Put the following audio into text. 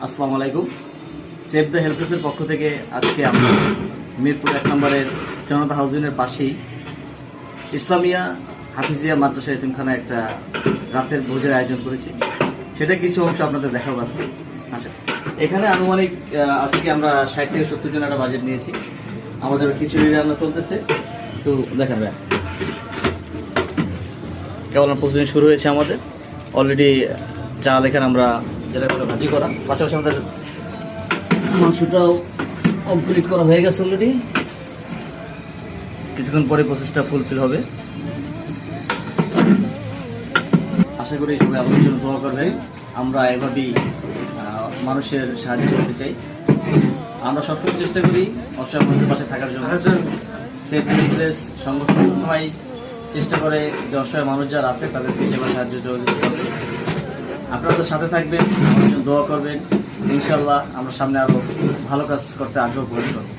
আসসালামু আলাইকুম। Save the হেল্পেসের পক্ষ থেকে আজকে আমরা মিরপুর 1 নম্বরের জনতা হাউজিংয়ের পাশেই ইসলামিয়া হাফিজিয়া মাদ্রাসা এতিমখানা একটা রাতের ভোজের আয়োজন করেছি। সেটা কিছু অংশ আপনাদের দেখাবো আজকে। আচ্ছা, এখানে আনুমানিক আজকে আমরা 60 থেকে 70 জন একটা বাজেট নিয়েছি। আমাদের খিচুড়ি রান্না চলতেছে, তো দেখেন ভাই কেবল প্রতিদিন শুরু হয়েছে আমাদের। অলরেডি চাল এখানে আমরা যেটা করে ভাজি করা, পাশাপাশি আমাদের মাংসটাও কমপ্লিট করা হয়ে গেছে অলরেডি। কিছুক্ষণ পরে প্রসেসটা ফুলফিল হবে। আশা করি সবাই আমাদের জন্য দোয়া করবে। আমরা এভাবেই মানুষের সাহায্য করতে চাই। আমরা সবসময় চেষ্টা করি অসহায় মানুষের পাশে থাকার জন্য। সেভ দ্য হেল্পলেস সংগঠন সবাই চেষ্টা করে যে অসহায় মানুষ যারা আছে তাদেরকে সেবা সাহায্য সহযোগিতা করবে। আপনাদের সাথে থাকবেন, আমাদের জন্য দোয়া করবেন। ইনশাল্লাহ আমরা সামনে আরো ভালো কাজ করতে আগ্রহ প্রকাশ করব।